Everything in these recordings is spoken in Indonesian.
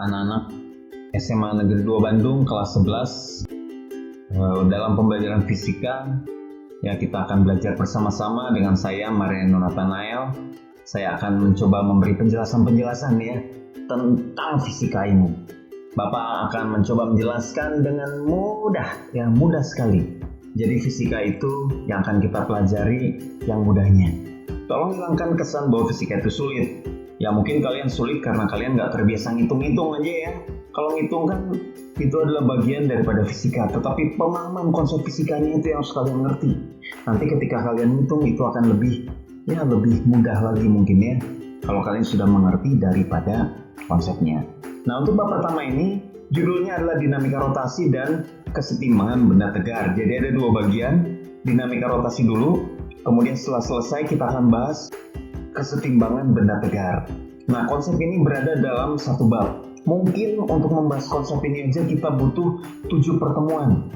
anak-anak SMA Negeri 2 Bandung kelas 11. Dalam pembelajaran fisika, ya kita akan belajar bersama-sama dengan saya, Mariano Nathanael. Saya akan mencoba memberi penjelasan-penjelasan ya tentang fisika ini. Bapak akan mencoba menjelaskan dengan mudah sekali. Jadi fisika itu yang akan kita pelajari yang mudahnya. Tolong hilangkan kesan bahwa fisika itu sulit. Ya mungkin kalian sulit karena kalian nggak terbiasa ngitung-ngitung aja ya. Kalau ngitung kan itu adalah bagian daripada fisika, tetapi pemahaman konsep fisikanya itu yang harus kalian ngerti. Nanti ketika kalian ngitung itu akan lebih mudah lagi mungkin ya, kalau kalian sudah mengerti daripada konsepnya. Nah, untuk bab pertama ini judulnya adalah dinamika rotasi dan kesetimbangan benda tegar. Jadi ada dua bagian, dinamika rotasi dulu, kemudian setelah selesai kita akan bahas kesetimbangan benda tegar. Nah, konsep ini berada dalam satu bab. Mungkin untuk membahas konsep ini aja kita butuh 7 pertemuan.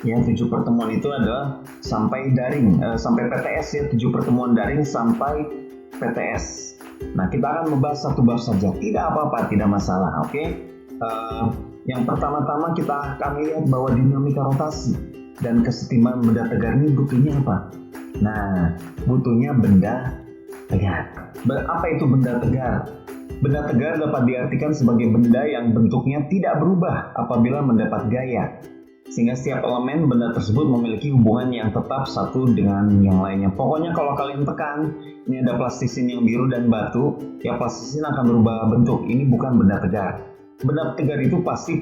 Ya, 7 pertemuan itu adalah sampai PTS ya, 7 pertemuan daring sampai PTS. Nah, kita akan membahas satu bab saja. Tidak apa-apa, tidak masalah, oke? Yang pertama-tama kita akan lihat bahwa dinamika rotasi dan kesetimbangan benda tegar ini butuhnya apa? Nah, butuhnya benda tegar. Apa itu benda tegar? Benda tegar dapat diartikan sebagai benda yang bentuknya tidak berubah apabila mendapat gaya, sehingga setiap elemen benda tersebut memiliki hubungan yang tetap satu dengan yang lainnya. Pokoknya kalau kalian tekan, ini ada plastisin yang biru dan batu, ya plastisin akan berubah bentuk. Ini bukan benda tegar. Benda tegar itu pasti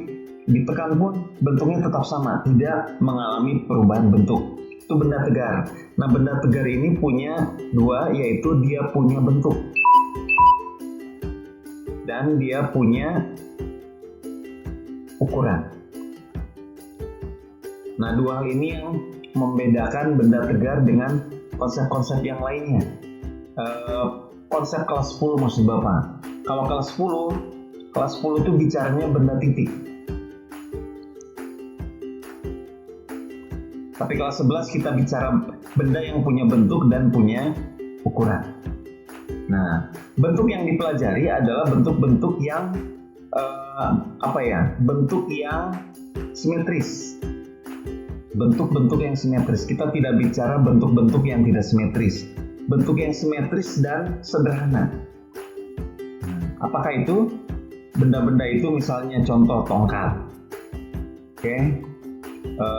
ditekan pun bentuknya tetap sama, tidak mengalami perubahan bentuk. Itu benda tegar. Nah, benda tegar ini punya dua, yaitu dia punya bentuk dan dia punya ukuran. Nah, dua hal ini yang membedakan benda tegar dengan konsep-konsep yang lainnya. Konsep kelas 10 maksud Bapak. Kalau kelas 10 itu bicaranya benda titik. Tapi kelas 11 kita bicara benda yang punya bentuk dan punya ukuran. Nah, bentuk yang dipelajari adalah bentuk-bentuk yang bentuk yang simetris. Bentuk-bentuk yang simetris. Kita tidak bicara bentuk-bentuk yang tidak simetris. Bentuk yang simetris dan sederhana. Apakah itu? Benda-benda itu misalnya contoh tongkat. Oke.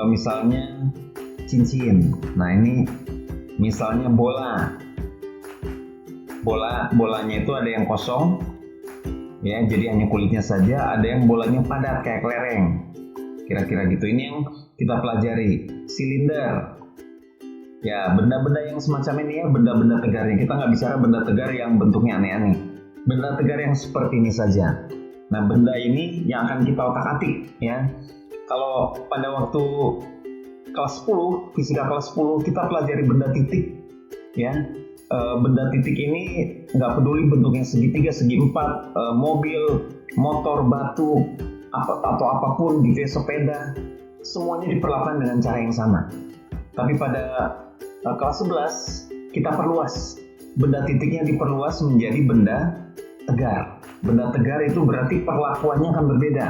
Misalnya cincin. Nah, ini misalnya bolanya itu ada yang kosong ya, jadi hanya kulitnya saja, ada yang bolanya padat kayak kelereng, kira-kira gitu. Ini yang kita pelajari. Silinder ya, benda-benda yang semacam ini ya, benda-benda tegarnya. Kita nggak bicara benda tegar yang bentuknya aneh-aneh, benda tegar yang seperti ini saja. Nah, benda ini yang akan kita otak-atik ya. Kalau pada waktu kelas 10, fisika kelas 10 kita pelajari benda titik ya. Benda titik ini nggak peduli bentuknya segitiga, segi empat, mobil, motor, batu, atau apapun gitu ya, sepeda, semuanya diperlakukan dengan cara yang sama. Tapi pada kelas 11 kita perluas, benda titiknya diperluas menjadi benda tegar. Benda tegar itu berarti perlakuannya akan berbeda.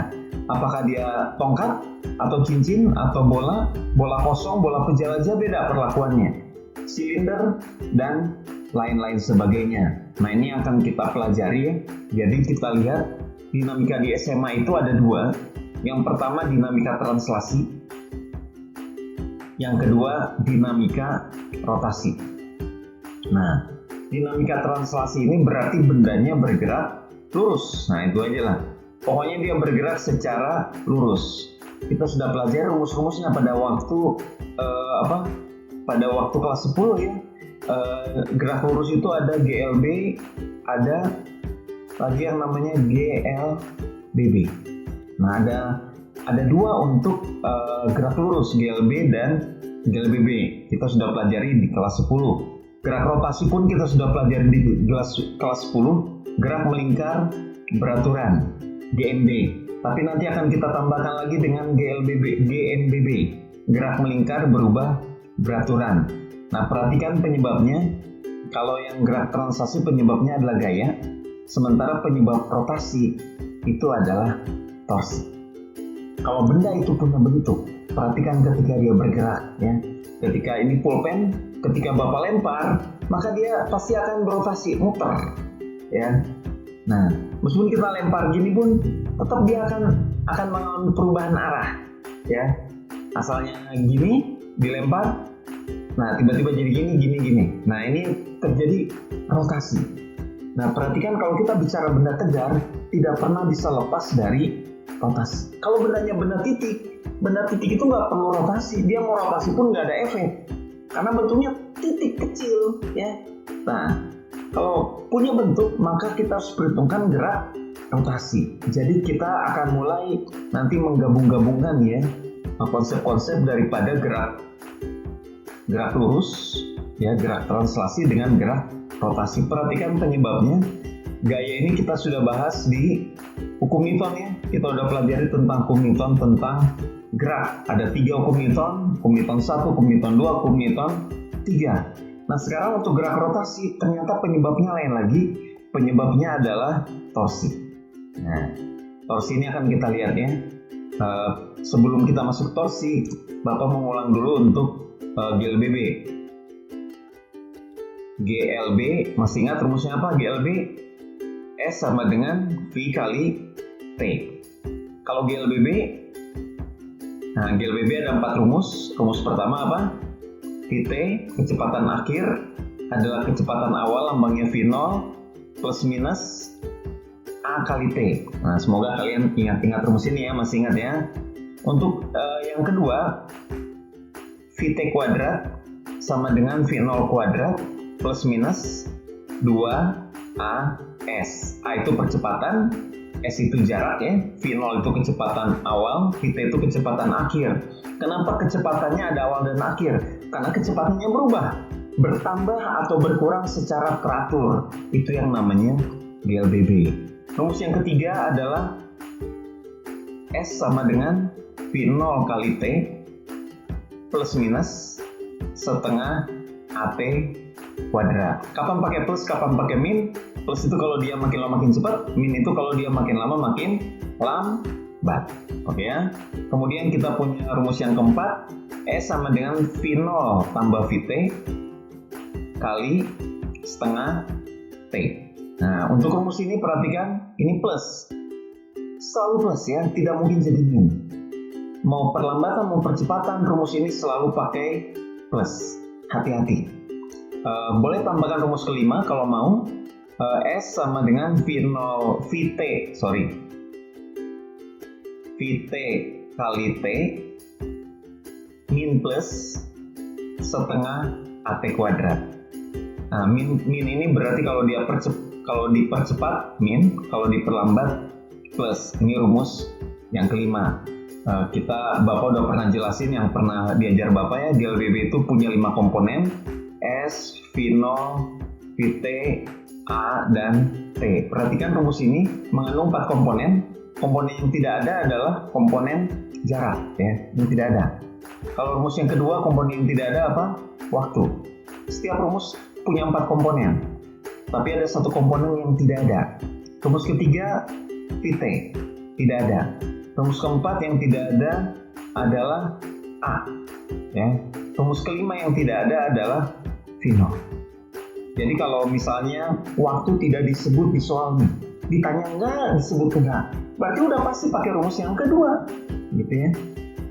Apakah dia tongkat, atau cincin, atau bola kosong, bola penjelaja, beda perlakuannya. Silinder dan lain-lain sebagainya. Nah, ini akan kita pelajari. Jadi kita lihat dinamika di SMA itu ada dua. Yang pertama dinamika translasi, yang kedua dinamika rotasi. Nah, dinamika translasi ini berarti bendanya bergerak lurus. Nah, itu aja lah. Pokoknya dia bergerak secara lurus. Kita sudah pelajari rumus-rumusnya pada waktu kelas 10 ya. Gerak lurus itu ada GLB, ada lagi yang namanya GLBB. Nah, ada dua untuk gerak lurus, GLB dan GLBB. Kita sudah pelajari di kelas 10. Gerak rotasi pun kita sudah pelajari di kelas 10. Gerak melingkar beraturan, GMB. Tapi nanti akan kita tambahkan lagi dengan GNBB. Gerak melingkar berubah beraturan. Nah, perhatikan penyebabnya. Kalau yang gerak translasi penyebabnya adalah gaya, sementara penyebab rotasi itu adalah torsi. Kalau benda itu punya bentuk, perhatikan ketika dia bergerak ya. Ketika ini pulpen, ketika Bapak lempar, maka dia pasti akan berotasi, muter ya. Nah, meskipun kita lempar gini pun tetap dia akan mengalami perubahan arah ya. Asalnya gini dilempar, nah tiba-tiba jadi gini. Nah, ini terjadi rotasi. Nah, perhatikan kalau kita bicara benda tegar, tidak pernah bisa lepas dari rotasi. Kalau bendanya benda titik itu nggak perlu rotasi. Dia mau rotasi pun nggak ada efek, karena bentuknya titik kecil ya. Nah, kalau punya bentuk, maka kita harus perhitungkan gerak rotasi. Jadi kita akan mulai nanti menggabung-gabungkan ya konsep-konsep daripada gerak lurus ya, gerak translasi dengan gerak rotasi. Perhatikan penyebabnya. Gaya ini kita sudah bahas di hukum Newton ya. Kita udah pelajari tentang hukum Newton tentang gerak. Ada 3 hukum Newton 1, hukum Newton 2, hukum Newton 3. Nah, sekarang untuk gerak rotasi ternyata penyebabnya lain lagi. Penyebabnya adalah torsi. Nah, torsi ini akan kita lihat ya. Sebelum kita masuk torsi, Bapak mengulang dulu untuk GLBB. GLB, masih ingat rumusnya apa? GLB S sama dengan V kali T. Kalau GLBB, nah GLBB ada 4 rumus. Rumus pertama apa? Vt, kecepatan akhir adalah kecepatan awal lambangnya V0 plus minus A kali T. Nah, semoga kalian ingat rumus ini ya, masih ingat ya. Untuk yang kedua, Vt kuadrat sama dengan V0 kuadrat plus minus 2AS. A itu percepatan, S itu jarak ya, V0 itu kecepatan awal, Vt itu kecepatan akhir. Kenapa kecepatannya ada awal dan akhir? Karena kecepatannya berubah, bertambah atau berkurang secara teratur. Itu yang namanya GLBB. Rumus yang ketiga adalah S sama dengan V0 kali T plus minus setengah AT kuadrat. Kapan pakai plus, kapan pakai min? Plus itu kalau dia makin lama makin cepat, min itu kalau dia makin lama makin lambat. Oke ya. Kemudian kita punya rumus yang keempat, S sama dengan V0 tambah Vt kali setengah T. Nah, untuk rumus ini perhatikan, ini plus. Selalu plus ya, tidak mungkin jadi min. Mau perlambatan, mau percepatan, rumus ini selalu pakai plus. Hati-hati. Boleh tambahkan rumus kelima kalau mau. S sama dengan Vt kali T min plus setengah AT kuadrat. Nah, min ini berarti kalau dipercepat min, kalau diperlambat plus. Ini rumus yang kelima. Bapak udah pernah jelasin, yang pernah diajar Bapak ya, GLBB itu punya 5 komponen, S, V0, Vt, A, dan T. Perhatikan rumus ini mengandung 4 komponen. Komponen yang tidak ada adalah komponen jarak ya, yang tidak ada. Kalau rumus yang kedua, komponen yang tidak ada apa? Waktu. Setiap rumus punya 4 komponen, tapi ada 1 komponen yang tidak ada. Rumus ketiga, Vt, tidak ada. Rumus keempat yang tidak ada adalah A ya. Rumus kelima yang tidak ada adalah V0. Jadi kalau misalnya waktu tidak disebut di soal nih, ditanya enggak, disebut enggak, berarti udah pasti pakai rumus yang kedua gitu ya,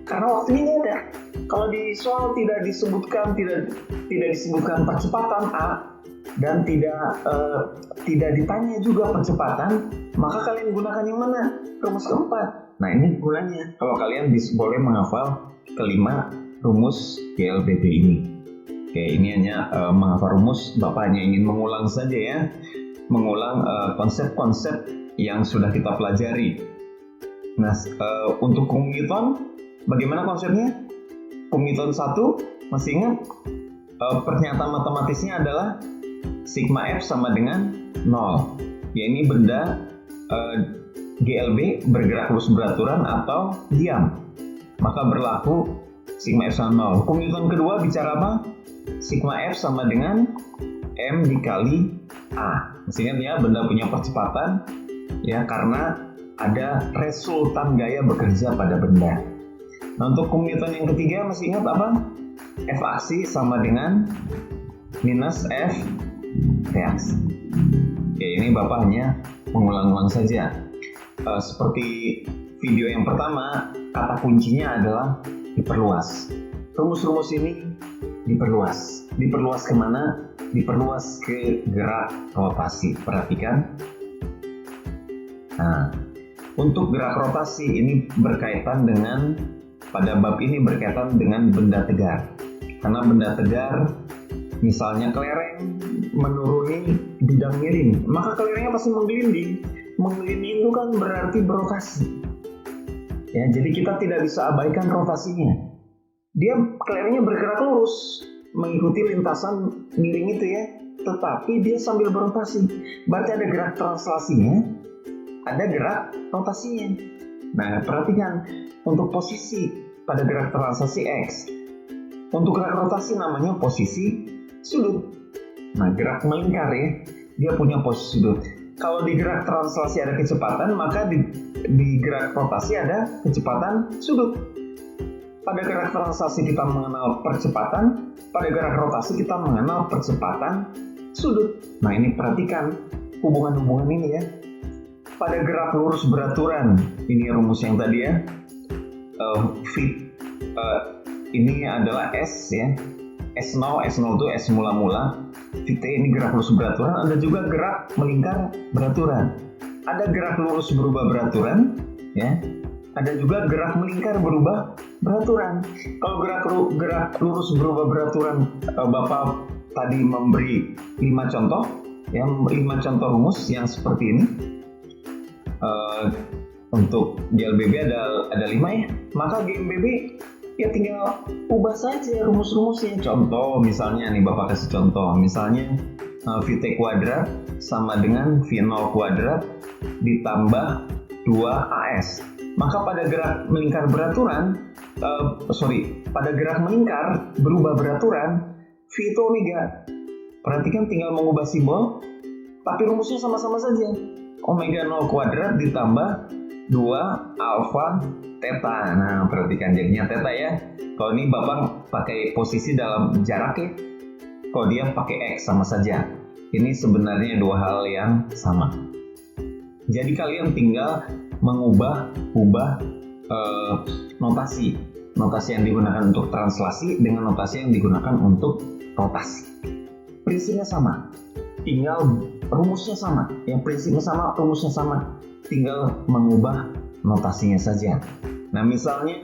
karena waktunya nggak ada. Kalau di soal tidak disebutkan percepatan A dan tidak ditanya juga percepatan, maka kalian gunakan yang mana? Rumus keempat. Nah, ini gunanya kalau kalian boleh menghafal kelima rumus GLBB ini. Oke, ini hanya menghafal rumus, Bapak hanya ingin mengulang saja ya, mengulang konsep-konsep yang sudah kita pelajari. Nah, untuk hukum Newton, bagaimana konsepnya? Hukum Newton 1, masih ingat? Pernyataan matematisnya adalah sigma F sama dengan 0. Ya, ini benda GLB bergerak lurus beraturan atau diam, maka berlaku sigma F sama 0. Hukum Newton kedua bicara apa? Sigma F sama dengan M dikali A. Masih ingat ya, benda punya percepatan ya, karena ada resultan gaya bekerja pada benda. Nah, untuk kemudian yang ketiga masih ingat apa? F aksi sama dengan minus F reaksi. Oke, ini Bapak hanya mengulang-ulang saja. Seperti video yang pertama, kata kuncinya adalah diperluas. Rumus-rumus ini diperluas. Diperluas kemana? Diperluas ke gerak rotasi. Perhatikan. Nah, untuk gerak rotasi ini berkaitan dengan, pada bab ini berkaitan dengan benda tegar. Karena benda tegar, misalnya kelereng menuruni bidang miring, maka kelerengnya pasti menggelinding. Menggelinding itu kan berarti berotasi. Ya, jadi kita tidak bisa abaikan rotasinya. Dia kelerengnya bergerak lurus mengikuti lintasan miring itu ya, tetapi dia sambil berotasi. Berarti ada gerak translasinya, ada gerak rotasinya. Nah, perhatikan untuk posisi pada gerak translasi X. Untuk gerak rotasi namanya posisi sudut. Nah, gerak melingkar ya, dia punya posisi sudut. Kalau di gerak translasi ada kecepatan, maka di gerak rotasi ada kecepatan sudut. Pada gerak translasi kita mengenal percepatan, pada gerak rotasi kita mengenal percepatan sudut. Nah, ini perhatikan hubungan-hubungan ini ya. Pada gerak lurus beraturan, ini rumus yang tadi ya, ini adalah S ya, S0 itu S mula-mula, VT ini gerak lurus beraturan, ada juga gerak melingkar beraturan. Ada gerak lurus berubah beraturan, ya. Ada juga gerak melingkar berubah beraturan. Kalau gerak lurus berubah beraturan, Bapak tadi memberi 5 contoh, ya, 5 contoh rumus yang seperti ini. Untuk GLBB ada 5 ya, maka GMBB ya tinggal ubah saja rumus-rumusnya. Contoh misalnya nih, Bapak kasih contoh, misalnya VT kuadrat sama dengan V0 kuadrat ditambah 2AS. Maka pada gerak melingkar beraturan, pada gerak melingkar berubah beraturan, V itu omega. Perhatikan tinggal mengubah simbol, tapi rumusnya sama-sama saja. Omega 0 kuadrat ditambah 2 alfa theta. Nah, perhatikan jadinya theta ya. Kalau ini Bapak pakai posisi dalam jarak ya. Kalau dia pakai X sama saja. Ini sebenarnya dua hal yang sama. Jadi kalian tinggal ubah notasi. Notasi yang digunakan untuk translasi dengan notasi yang digunakan untuk rotasi. Prinsipnya sama. Tinggal rumusnya sama. Yang prinsipnya sama, rumusnya sama. Tinggal mengubah notasinya saja. Nah, misalnya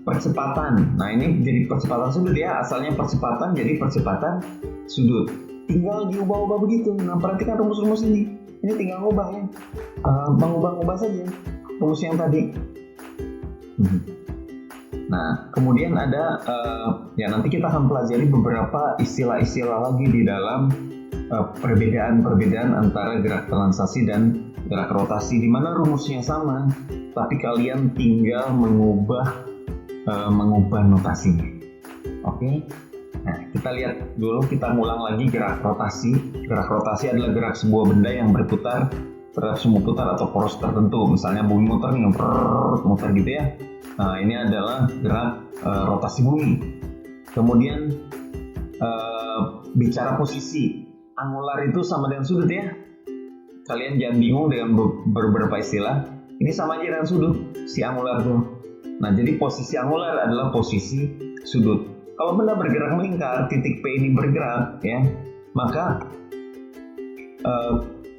percepatan. Nah, ini jadi percepatan sudut ya. Asalnya percepatan jadi percepatan sudut. Tinggal diubah-ubah begitu. Nah, perhatikan rumus-rumus ini. Ini tinggal ngubah ya. Mengubah-ubah saja rumus yang tadi. Nah, kemudian ada ya nanti kita akan pelajari beberapa istilah-istilah lagi di dalam perbedaan-perbedaan antara gerak translasi dan gerak rotasi, di mana rumusnya sama, tapi kalian tinggal mengubah notasinya. Oke? Nah, kita lihat dulu, kita ngulang lagi gerak rotasi. Gerak rotasi adalah gerak sebuah benda yang berputar terhadap sumbu putar atau poros tertentu. Misalnya bumi muter nih, muter gitu ya. Nah, ini adalah gerak rotasi bumi. Kemudian bicara posisi, angular itu sama dengan sudut ya. Kalian jangan bingung dengan beberapa istilah. Ini sama aja dengan sudut, si angular tuh. Nah, jadi posisi angular adalah posisi sudut. Kalau benda bergerak melingkar, titik P ini bergerak, ya, maka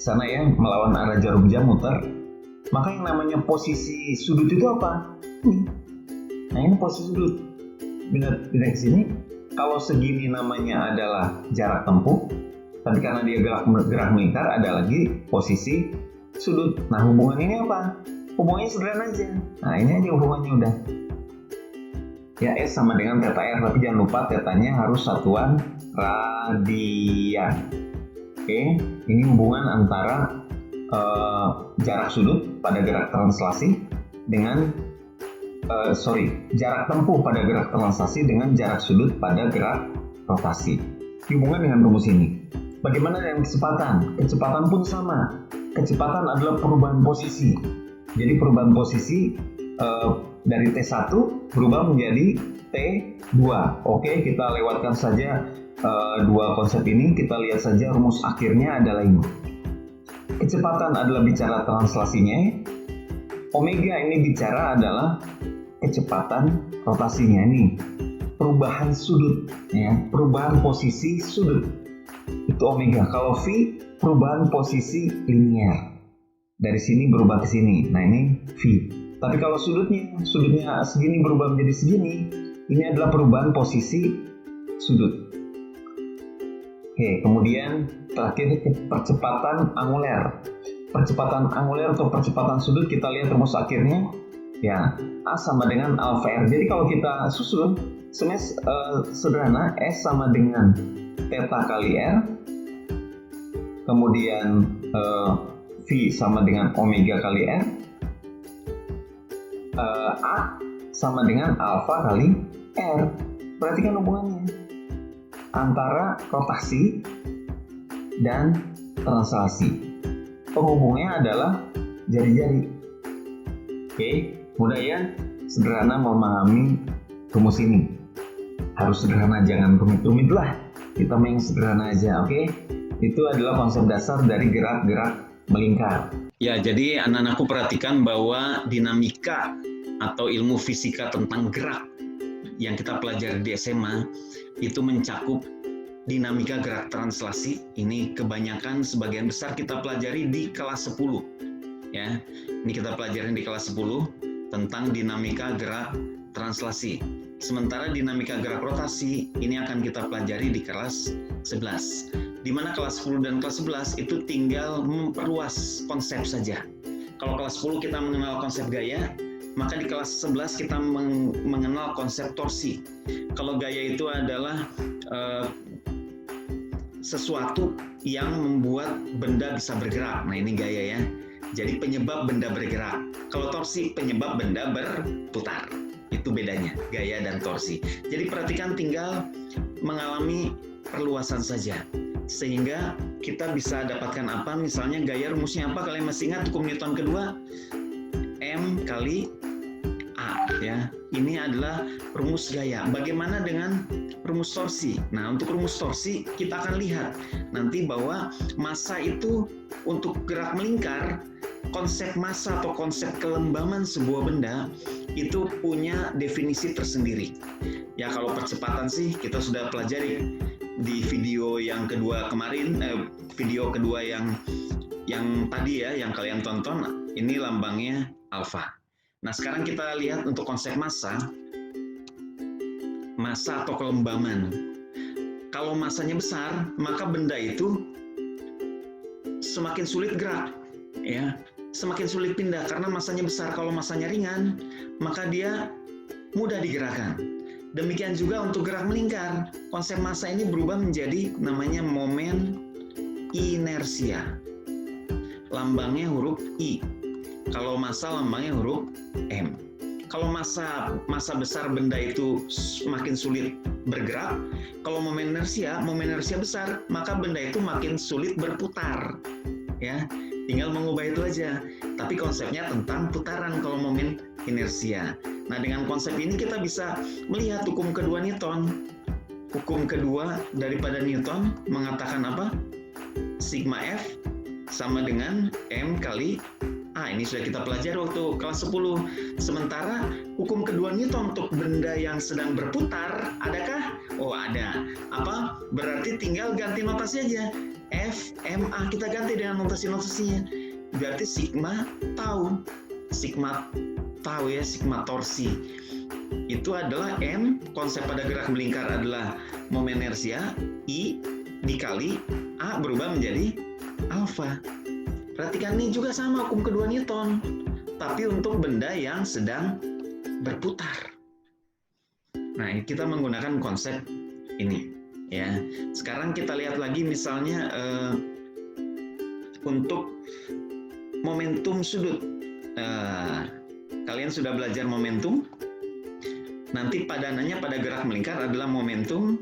sana ya melawan arah jarum jam muter. Maka yang namanya posisi sudut itu apa? Nah, ini posisi sudut. Benda ke sini. Kalau segini namanya adalah jarak tempuh. Tapi karena dia gerak melingkar, ada lagi posisi sudut. Nah, hubungan ini apa? Hubungannya sederhana aja. Nah, ini aja hubungannya udah. Ya, S sama dengan theta R, tapi jangan lupa tetanya harus satuan radian. Oke, ini hubungan antara jarak sudut pada gerak translasi dengan jarak tempuh pada gerak translasi dengan jarak sudut pada gerak rotasi. Hubungan dengan rumus ini. Bagaimana dengan kecepatan? Kecepatan pun sama. kecepatan adalah perubahan posisi. Jadi perubahan posisi dari T1 berubah menjadi T2. Oke, kita lewatkan saja dua konsep ini. Kita lihat saja rumus akhirnya adalah ini. Kecepatan adalah bicara translasinya. Omega ini bicara adalah kecepatan rotasinya, ini perubahan sudut, ya, perubahan posisi sudut. Itu omega. Kalau V, perubahan posisi linear. Dari sini berubah ke sini. Nah, ini V. Tapi kalau sudutnya segini berubah menjadi segini, ini adalah perubahan posisi sudut. Oke, kemudian terakhir percepatan anguler. Percepatan anguler atau percepatan sudut, kita lihat rumus akhirnya. Ya, A sama dengan alfa R. Jadi kalau kita susun sederhana, S sama dengan theta kali R, kemudian V sama dengan omega kali R, A sama dengan alfa kali R. Perhatikan hubungannya antara rotasi dan translasi. Penghubungnya adalah jari-jari. Oke, mudah ya, sederhana memahami rumus ini. Harus sederhana, jangan rumit-rumit lah. Kita main sederhana aja, oke? Itu adalah konsep dasar dari gerak-gerak melingkar. Ya, jadi anak-anakku perhatikan bahwa dinamika atau ilmu fisika tentang gerak yang kita pelajari di SMA itu mencakup dinamika gerak translasi. Ini kebanyakan sebagian besar kita pelajari di kelas 10. Ya, ini kita pelajari di kelas 10 tentang dinamika gerak translasi. Sementara dinamika gerak rotasi ini akan kita pelajari di kelas 11. Di mana kelas 10 dan kelas 11 itu tinggal memperluas konsep saja. Kalau kelas 10 kita mengenal konsep gaya, maka di kelas 11 kita mengenal konsep torsi. Kalau gaya itu adalah sesuatu yang membuat benda bisa bergerak. Nah, ini gaya ya. Jadi penyebab benda bergerak. Kalau torsi, penyebab benda berputar. Itu bedanya, gaya dan torsi. Jadi perhatikan, tinggal mengalami perluasan saja. Sehingga kita bisa dapatkan apa? Misalnya gaya rumusnya apa? Kalian masih ingat hukum Newton kedua? M kali A, ya. Ini adalah rumus gaya. Bagaimana dengan rumus torsi? Nah, untuk rumus torsi kita akan lihat nanti bahwa massa itu untuk gerak melingkar, konsep massa atau konsep kelembaman sebuah benda itu punya definisi tersendiri. Ya, kalau percepatan sih kita sudah pelajari di video yang kedua kemarin, video kedua yang tadi ya, yang kalian tonton, ini lambangnya alfa. Nah, sekarang kita lihat untuk konsep massa atau kelembaman. Kalau massanya besar, maka benda itu semakin sulit gerak, ya, semakin sulit pindah karena massanya besar. Kalau massanya ringan, maka dia mudah digerakkan. Demikian juga untuk gerak melingkar, konsep massa ini berubah menjadi namanya momen inersia. Lambangnya huruf I. Kalau massa lambangnya huruf M. Kalau massa besar benda itu makin sulit bergerak. Kalau momen inersia besar, maka benda itu makin sulit berputar. Ya, tinggal mengubah itu aja. Tapi konsepnya tentang putaran kalau momen inersia. Nah, dengan konsep ini kita bisa melihat hukum kedua Newton. Hukum kedua daripada Newton mengatakan apa? Sigma F sama dengan M kali A. Ini sudah kita pelajari waktu kelas 10. Sementara hukum kedua Newton untuk benda yang sedang berputar, adakah? Oh, ada. Apa? Berarti tinggal ganti notasi aja. F, M, A. Kita ganti dengan notasi-notasinya. Berarti sigma tau. Sigma tau ya, sigma torsi. Itu adalah M, konsep pada gerak melingkar adalah momen inersia, I dikali A berubah menjadi alfa. Perhatikan, ini juga sama hukum kedua Newton, tapi untuk benda yang sedang berputar. Nah, kita menggunakan konsep ini, ya. Sekarang kita lihat lagi misalnya untuk momentum sudut. Kalian sudah belajar momentum? Nanti padanannya pada gerak melingkar adalah momentum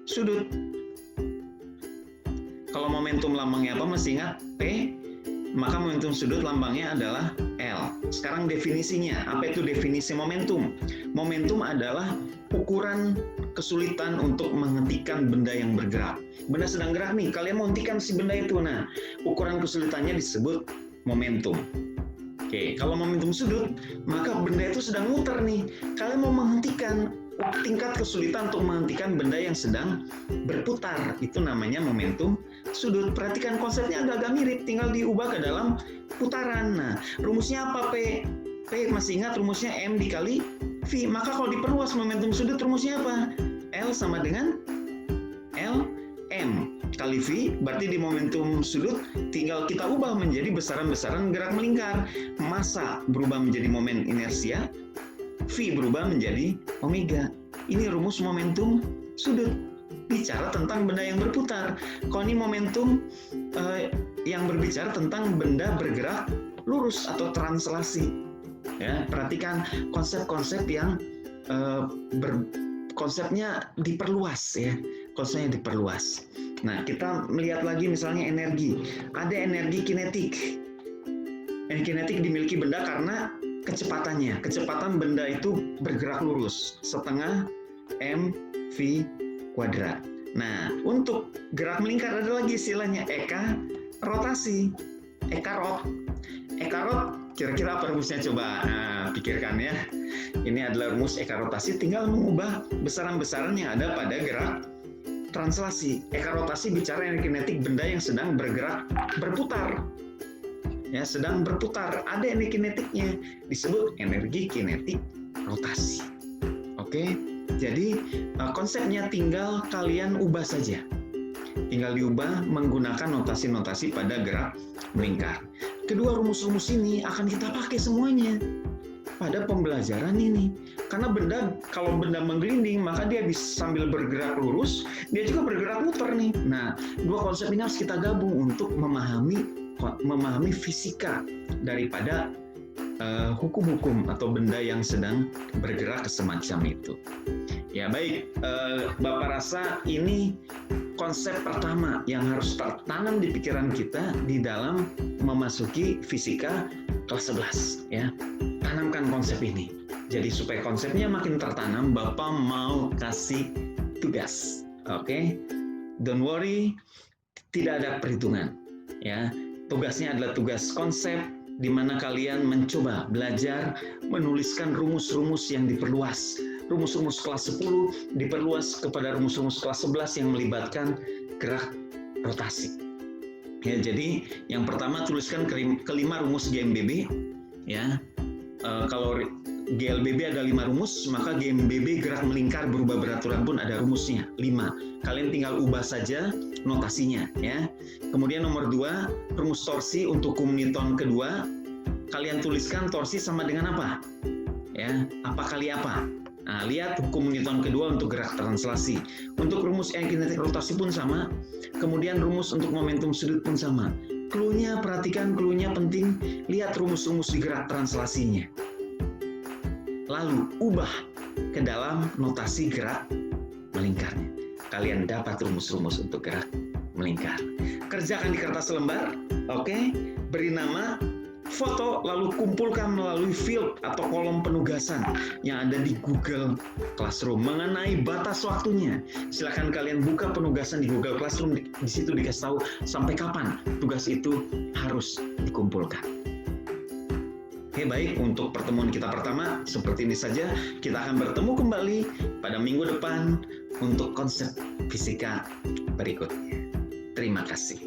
sudut. Kalau momentum lambangnya apa? Masih ingat? P maka momentum sudut lambangnya adalah L. Sekarang definisinya, apa itu definisi momentum? Momentum adalah ukuran kesulitan untuk menghentikan benda yang bergerak. Benda sedang gerak nih, kalian mau hentikan si benda itu. Nah, ukuran kesulitannya disebut momentum. Oke, kalau momentum sudut, maka benda itu sedang muter nih. Kalian mau menghentikan, tingkat kesulitan untuk menghentikan benda yang sedang berputar. Itu namanya momentum sudut. Perhatikan konsepnya agak-agak mirip, tinggal diubah ke dalam putaran. Nah, rumusnya apa, P? P masih ingat rumusnya M dikali V. Maka kalau diperluas momentum sudut, rumusnya apa? L sama dengan L M kali V, berarti di momentum sudut tinggal kita ubah menjadi besaran-besaran gerak melingkar. Massa berubah menjadi momen inersia, V berubah menjadi omega. Ini rumus momentum sudut. Bicara tentang benda yang berputar. Kalau ini momentum yang berbicara tentang benda bergerak lurus atau translasi. Ya, perhatikan konsep-konsep yang konsepnya diperluas ya. Konsepnya diperluas. Nah, kita melihat lagi misalnya energi. Ada energi kinetik. Energi kinetik dimiliki benda karena kecepatannya. Kecepatan benda itu bergerak lurus, setengah mv kuadrat. Nah, untuk gerak melingkar ada lagi istilahnya eka rotasi. Eka rot, kira-kira apa rumusnya coba? Nah, pikirkan ya. Ini adalah rumus eka rotasi, tinggal mengubah besaran-besaran yang ada pada gerak translasi. Eka rotasi bicara energi kinetik benda yang sedang bergerak berputar. Ya, sedang berputar, ada energi kinetiknya, disebut energi kinetik rotasi. Oke, jadi konsepnya tinggal kalian ubah saja. Tinggal diubah menggunakan notasi-notasi pada gerak melingkar. Kedua rumus-rumus ini akan kita pakai semuanya pada pembelajaran ini. Karena kalau benda menggelinding, maka dia bisa sambil bergerak lurus, dia juga bergerak muter nih. Nah, dua konsep ini harus kita gabung untuk memahami fisika daripada hukum-hukum atau benda yang sedang bergerak semacam itu. Ya baik, Bapak rasa ini konsep pertama yang harus tertanam di pikiran kita di dalam memasuki fisika kelas 11 ya. Tanamkan konsep ini. Jadi supaya konsepnya makin tertanam, Bapak mau kasih tugas. Oke? Don't worry, tidak ada perhitungan ya. Tugasnya adalah tugas konsep di mana kalian mencoba belajar menuliskan rumus-rumus yang diperluas. Rumus-rumus kelas 10 diperluas kepada rumus-rumus kelas 11 yang melibatkan gerak rotasi. Ya, jadi yang pertama tuliskan kelima rumus GMBB ya. Kalau GLBB ada 5 rumus, maka GMBB gerak melingkar berubah beraturan pun ada rumusnya 5. Kalian tinggal ubah saja notasinya ya. Kemudian nomor 2, rumus torsi untuk hukum Newton kedua, kalian tuliskan torsi sama dengan apa? Ya, apa kali apa? Nah, lihat hukum Newton kedua untuk gerak translasi. Untuk rumus energi kinetik rotasi pun sama. Kemudian rumus untuk momentum sudut pun sama. Clue-nya, perhatikan clue-nya penting. Lihat rumus-rumus di gerak translasinya. Lalu ubah ke dalam notasi gerak melingkarnya. Kalian dapat rumus-rumus untuk gerak melingkar. Kerjakan di kertas lembar, oke? Beri nama, foto, lalu kumpulkan melalui field atau kolom penugasan yang ada di Google Classroom mengenai batas waktunya. Silakan kalian buka penugasan di Google Classroom, di situ dikasih tahu sampai kapan tugas itu harus dikumpulkan. Oke, baik, untuk pertemuan kita pertama seperti ini saja. Kita akan bertemu kembali pada minggu depan untuk konsep fisika berikutnya. Terima kasih.